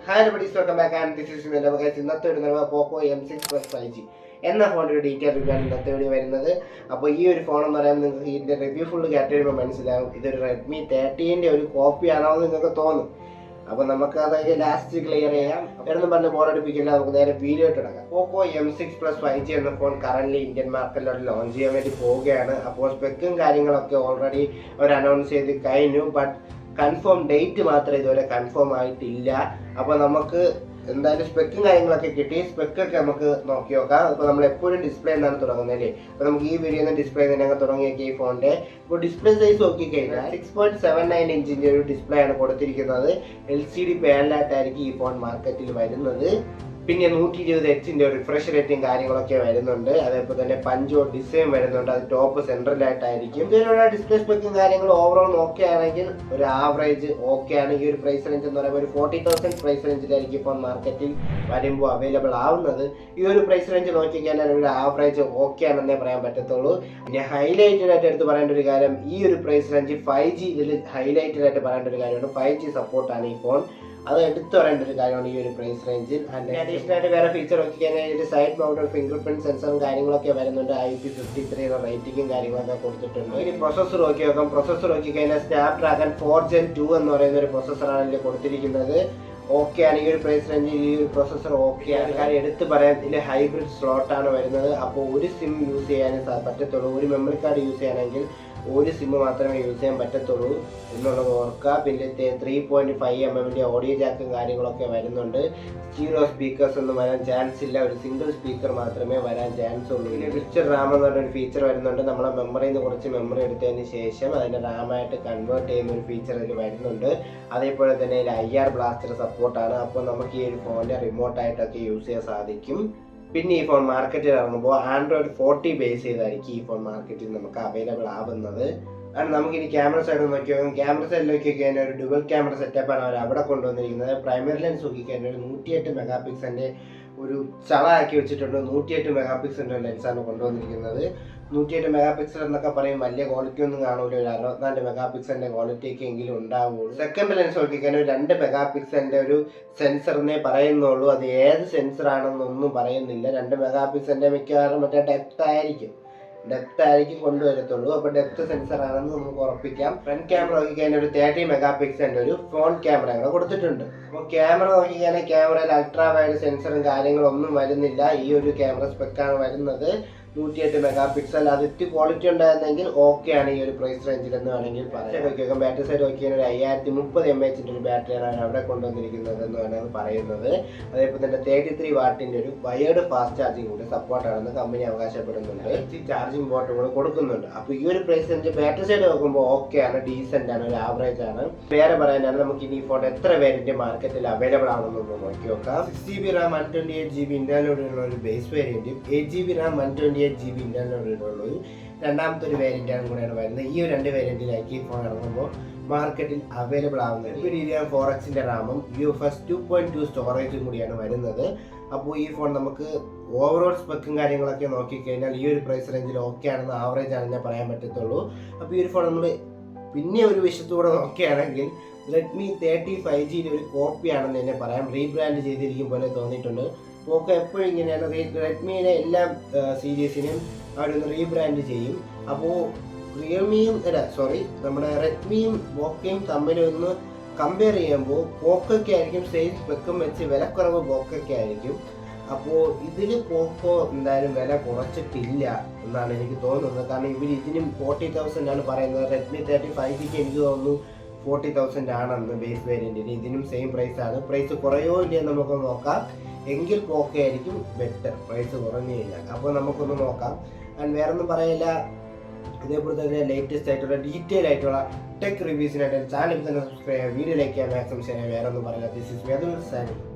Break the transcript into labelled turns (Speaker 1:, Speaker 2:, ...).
Speaker 1: Hi everybody, welcome back and this is Mela. ഇന്നത്തെ video പോക്കോ M6 Plus 5G എന്ന ഫോണിൻ്റെ ഒരു ഡീറ്റെയിൽ റിവ്യൂ ആണ് ഇന്നത്തെ വീഡിയോ വരുന്നത്. അപ്പോൾ ഈ ഒരു ഫോൺ എന്ന് പറയുമ്പോൾ നിങ്ങൾക്ക് ഇതിൻ്റെ റിവ്യൂ ഫുള്ള് കേട്ട് കഴിയുമ്പോൾ മനസ്സിലാവും ഇതൊരു റെഡ്മി 30ൻ്റെ ഒരു കോപ്പി ആണോ എന്ന് നിങ്ങൾക്ക് തോന്നും. അപ്പോൾ നമുക്ക് അതായത് ലാസ്റ്റ് ക്ലിയർ ചെയ്യാം. എന്നും പറഞ്ഞ് ബോറടിപ്പിക്കില്ല, നമുക്ക് നേരെ വീഡിയോ ഇട്ട് തുടങ്ങാം. പോക്കോ M6 Plus 5G എന്ന ഫോൺ കറന്റ് ഇന്ത്യൻ മാർക്കറ്റിലോട്ട് ലോഞ്ച് ചെയ്യാൻ വേണ്ടി പോവുകയാണ്. അപ്പോൾ സ്പെക്കും കാര്യങ്ങളൊക്കെ ഓൾറെഡി അവർ അനൗൺസ് ചെയ്ത് കഴിഞ്ഞു. ബട്ട് കൺഫേം ഡേറ്റ് മാത്രമേ ഇതുവരെ കൺഫേം ആയിട്ടില്ല. അപ്പോൾ നമുക്ക് എന്തായാലും സ്പെക്കും കാര്യങ്ങളൊക്കെ കിട്ടി. സ്പെക്കൊക്കെ നമുക്ക് നോക്കി നോക്കാം. അപ്പോൾ നമ്മൾ എപ്പോഴും ഡിസ്പ്ലേ എന്നാണ് തുടങ്ങുന്നത്. അപ്പോൾ നമുക്ക് ഈ വീഡിയോ ഡിസ്പ്ലേ തന്നെ അങ്ങ് തുടങ്ങിയേക്കാം ഈ ഫോണിൻ്റെ. ഇപ്പോൾ ഡിസ്പ്ലേ സൈസ് നോക്കിക്കഴിഞ്ഞാൽ 6.79 ഇഞ്ചിൻ്റെ ഒരു ഡിസ്പ്ലേ ആണ് കൊടുത്തിരിക്കുന്നത്. LCD പാനലായിട്ടായിരിക്കും ഈ ഫോൺ മാർക്കറ്റിൽ വരുന്നത്. പിന്നെ 120Hz ഒരു റിഫ്രഷ് റേറ്റും കാര്യങ്ങളൊക്കെ വരുന്നുണ്ട്. അതേപോലെ തന്നെ പഞ്ചോ ഡിസൈൻ വരുന്നുണ്ട്. അത് ടോപ്പ് സെൻട്രലായിട്ടായിരിക്കും. ഇതിലുള്ള ഡിസ്പ്ലേ സ്പെക്കും കാര്യങ്ങളും ഓവറോൾ നോക്കുകയാണെങ്കിൽ ഒരു ആവറേജ് ഓക്കെ ആണ്. ഈ ഒരു പ്രൈസ് റേഞ്ച് എന്ന് പറയുമ്പോൾ ഒരു 40,000 പ്രൈസ് റേഞ്ചിലായിരിക്കും ഇപ്പോൾ മാർക്കറ്റിൽ വരുമ്പോൾ അവൈലബിൾ ആവുന്നത്. ഈ ഒരു പ്രൈസ് റേഞ്ച് നോക്കിക്കഴിഞ്ഞാൽ ഒരു ആവറേജ് ഓക്കെ ആണെന്നേ പറയാൻ പറ്റത്തുള്ളൂ. പിന്നെ ഹൈലൈറ്റഡ് ആയിട്ട് എടുത്ത് പറയേണ്ട ഒരു കാര്യം, ഈ ഒരു പ്രൈസ് റേഞ്ച് 5G ഇതിൽ ഹൈലൈറ്റഡ് ആയിട്ട് പറയേണ്ട ഒരു കാര്യമാണ്. 5G സപ്പോർട്ടാണ് ഈ ഫോൺ. അത് എടുത്തു പറയേണ്ട ഒരു കാര്യമാണ് ഈ ഒരു പ്രൈസ് റേഞ്ചിൽ. അഡീഷണൽ ആയിട്ട് വേറെ ഫീച്ചർ നോക്കിക്കഴിഞ്ഞാൽ ഇതിൽ സൈഡ് മൗണ്ടഡ് ഫിംഗർ പ്രിന്റ് സെൻസറും കാര്യങ്ങളൊക്കെ വരുന്നുണ്ട്. IP53 റേറ്റിംഗും കാര്യങ്ങളൊക്കെ കൊടുത്തിട്ടുണ്ട്. ഇനി പ്രൊസസ്സർ നോക്കി നോക്കാം. പ്രൊസസ്സർ നോക്കിക്കഴിഞ്ഞാൽ സ്നാപ്ഡ്രാഗൺ 4 Gen 2 എന്ന് പറയുന്ന ഒരു പ്രൊസസ്സറാണ് ഇതിൽ കൊടുത്തിരിക്കുന്നത്. ഓക്കെ ആണ് ഈ ഒരു പ്രൈസ് റേഞ്ചിൽ ഈ ഒരു പ്രൊസസ്സർ ഓക്കെ ആണ്. കാര്യം എടുത്ത് പറയാൻ ഇതിൽ ഹൈബ്രിഡ് സ്ലോട്ടാണ് വരുന്നത്. അപ്പോൾ ഒരു സിം യൂസ് ചെയ്യാനേ പറ്റത്തുള്ളൂ. ഒരു മെമ്മറി കാർഡ് യൂസ് ചെയ്യണമെങ്കിൽ ഒരു സിം മാത്രമേ യൂസ് ചെയ്യാൻ പറ്റത്തുള്ളൂ എന്നുള്ളത് ഓർക്കുക. പിന്നെ 3.5mm ഓഡിയോ ജാക്കും കാര്യങ്ങളൊക്കെ വരുന്നുണ്ട്. സ്റ്റീരിയോ സ്പീക്കേഴ്സ് ഒന്നും വരാൻ ചാൻസ് ഇല്ല. ഒരു സിംഗിൾ സ്പീക്കർ മാത്രമേ വരാൻ ചാൻസ് ഉള്ളൂ. പിന്നെ വിർച്വൽ റാം എന്ന് പറഞ്ഞൊരു ഫീച്ചർ വരുന്നുണ്ട്. നമ്മളെ മെമ്മറിയിൽ നിന്ന് കുറച്ച് മെമ്മറി എടുത്തതിന് ശേഷം അതിൻ്റെ റാമായിട്ട് കൺവേർട്ട് ചെയ്യുന്ന ഒരു ഫീച്ചർ ഇതിൽ വരുന്നുണ്ട്. അതേപോലെ തന്നെ ഇതിൽ IR ബ്ലാസ്റ്റർ സപ്പോർട്ടാണ്. അപ്പോൾ നമുക്ക് ഈ ഒരു ഫോണിൻ്റെ റിമോട്ടായിട്ടൊക്കെ യൂസ് ചെയ്യാൻ സാധിക്കും. പിന്നെ ഈ ഫോൺ മാർക്കറ്റിൽ ഇറങ്ങുമ്പോൾ Android 40 ബേസ് ചെയ്തായിരിക്കും ഈ ഫോൺ മാർക്കറ്റിൽ നമുക്ക് അവൈലബിൾ ആവുന്നത്. നമുക്കിനി ക്യാമറ സൈഡ് നോക്കി നോക്കാം. ക്യാമറ സൈഡിലേക്ക് കഴിഞ്ഞാൽ ഒരു ഡുവൽ ക്യാമറ സെറ്റപ്പാണ് അവർ അവിടെ കൊണ്ടുവന്നിരിക്കുന്നത്. പ്രൈമറി ലെൻസ് നോക്കിക്കഴിഞ്ഞാൽ ഒരു 108 മെഗാപിക്സലിൻ്റെ ഒരു ചളാക്കി വെച്ചിട്ടുണ്ട്. 108 മെഗാപിക്സലിൻ്റെ ലെൻസാണ് കൊണ്ടുവന്നിരിക്കുന്നത്. 108 മെഗാപിക്സൽ എന്നൊക്കെ പറയും വലിയ ക്വാളിറ്റി ഒന്നും കാണൂല. ഒരു 64 മെഗാപിക്സലിൻ്റെ ക്വാളിറ്റിയൊക്കെ എങ്കിലും ഉണ്ടാവുള്ളൂ. സെക്കൻഡ് ലെൻസ് നോക്കിക്കഴിഞ്ഞാൽ 2 മെഗാപിക്സലിൻ്റെ ഒരു സെൻസറിനെ പറയുന്നുള്ളൂ. അത് ഏത് സെൻസറാണെന്നൊന്നും പറയുന്നില്ല. 2 മെഗാപിക്സലിൻ്റെ മിക്കവാറും മറ്റേ ഡെപ്ത് ആയിരിക്കും കൊണ്ടുവരത്തുള്ളൂ. അപ്പോൾ ഡെപ്ത് സെൻസർ ആണെന്ന് നമുക്ക് ഉറപ്പിക്കാം. ഫ്രണ്ട് ക്യാമറ നോക്കിക്കഴിഞ്ഞാൽ ഒരു 30 മെഗാപിക്സലിൻ്റെ ഒരു ഫ്രണ്ട് ക്യാമറ കൂടെ കൊടുത്തിട്ടുണ്ട്. അപ്പോൾ ക്യാമറ നോക്കിക്കഴിഞ്ഞാൽ ക്യാമറയിൽ അൾട്രാ വൈഡ് സെൻസറും കാര്യങ്ങളൊന്നും വരുന്നില്ല. ഈ ഒരു ക്യാമറ സ്പെക്കാണ് വരുന്നത്. 108 മെഗാപിക്സൽ. അത് ഇത്തിരി ക്വാളിറ്റി ഉണ്ടായിരുന്നെങ്കിൽ ഓക്കെ ആണ് ഈ ഒരു പ്രൈസ് റേഞ്ചിൽ എന്ന് വേണമെങ്കിൽ പറയാം. ബാറ്ററി സൈഡ് നോക്കിയാൽ ഒരു 5030 mAh ഒരു ബാറ്ററിയാണ് അവർ അവിടെ കൊണ്ടുവന്നിരിക്കുന്നത് എന്ന് വേണമെങ്കിൽ പറയുന്നത്. അതേപോലെ തന്നെ 33 വാട്ടിൻ്റെ ഒരു വയേർഡ് ഫാസ്റ്റ് ചാർജിങ് കൂടി സപ്പോർട്ടാണെന്ന് കമ്പനി അവകാശപ്പെടുന്നുണ്ട്. ചാർജിങ് പോർട്ട് കൂടെ കൊടുക്കുന്നുണ്ട്. അപ്പോൾ ഈ ഒരു പ്രൈസ് റേഞ്ച് ബാറ്ററി സൈഡ് നോക്കുമ്പോൾ ഓക്കെ ആണ്, ഡീസെൻ്റ് ആണ്, ഒരു ആവറേജ് ആണ്. വേറെ പറയാനാണ് നമുക്ക് ഇനി ഈ ഫോൺ എത്ര വേരിയന്റ് മാർക്കറ്റിൽ അവൈലബിൾ ആണെന്നൊന്ന് നോക്കി നോക്കാം. 6GB RAM 128GB ഇന്റർനൽ ഒരു ബേസ് വേരിയന്റും 8GB RAM 128GB ഇന്റർനൽ രണ്ടാമത്തെ ഒരു വേരിയന്റാണ് കൂടെയാണ് വരുന്നത്. ഈ ഒരു 2 വേരിയന്റിലായിരിക്കും ഈ ഫോൺ ഇറങ്ങുമ്പോൾ മാർക്കറ്റിൽ അവൈലബിൾ ആവുന്നത്. DDR 4Xന്റെ റാമും UFS 2.2 സ്റ്റോറേജും കൂടിയാണ് വരുന്നത്. അപ്പോൾ ഈ ഫോൺ നമുക്ക് ഓവറോൾ സ്പെക്കും കാര്യങ്ങളൊക്കെ നോക്കിക്കഴിഞ്ഞാൽ ഈ ഒരു പ്രൈസ് റേഞ്ചിൽ ഓക്കെ ആണെന്ന് ആവറേജ് ആണെന്നേ പറയാൻ പറ്റത്തുള്ളൂ. അപ്പോൾ ഈ ഒരു ഫോൺ നമ്മൾ പിന്നെ ഒരു വിഷയത്തൂടെ നോക്കുകയാണെങ്കിൽ റെഡ്മി 30 5Gയുടെ ഒരു കോപ്പിയാണെന്ന് തന്നെ പറയാം. റീബ്രാൻഡ് ചെയ്തിരിക്കും പോലെ തോന്നിയിട്ടുണ്ട്. പോക്കോ എപ്പോഴും ഇങ്ങനെയാണ്. റെഡ്മിയുടെ എല്ലാ സീരീസിനും അവരൊന്ന് റീബ്രാൻഡ് ചെയ്യും. അപ്പോൾ നമ്മുടെ റെഡ്മിയും പോക്കോയും തമ്മിലൊന്ന് കമ്പയർ ചെയ്യുമ്പോൾ പോക്കോയ്ക്ക് ആയിരിക്കും സെയിം സ്പെക്കും വെച്ച് വിലക്കുറവ് പോക്കോയ്ക്ക് ആയിരിക്കും. അപ്പോൾ ഇതിൽ പോക്കോ എന്തായാലും വില കുറച്ചിട്ടില്ല എന്നാണ് എനിക്ക് തോന്നുന്നത്. കാരണം ഇതിനും 40,000 ആണ് പറയുന്നത്. റെഡ്മി 30 5Gക്ക് എനിക്ക് തോന്നുന്നു 40,000 ആണെന്ന് ബേസ് വേരിയൻറ്റിന്. ഇതിനും സെയിം പ്രൈസാണ്. പ്രൈസ് കുറയോ ഇല്ലയോ നമുക്ക് നോക്കാം. എങ്കിൽ പോക്കോ ആയിരിക്കും ബെറ്റർ പ്രൈസ് കുറഞ്ഞു കഴിഞ്ഞാൽ. അപ്പോൾ നമുക്കൊന്ന് നോക്കാം. ആൻഡ് വേറെ ഒന്നും പറയില്ല. ഇതേപോലെ തന്നെ ലേറ്റസ്റ്റ് ആയിട്ടുള്ള ഡീറ്റെയിൽ ആയിട്ടുള്ള ടെക് റിവ്യൂസിനായിട്ട് ചാനൽ തന്നെ സബ്സ്ക്രൈബ് ചെയ്യുക. വീഡിയോ ലൈക്ക് ചെയ്യാൻ മാക്സിമം ശരി. വേറെ ഒന്നും പറയില്ല. This is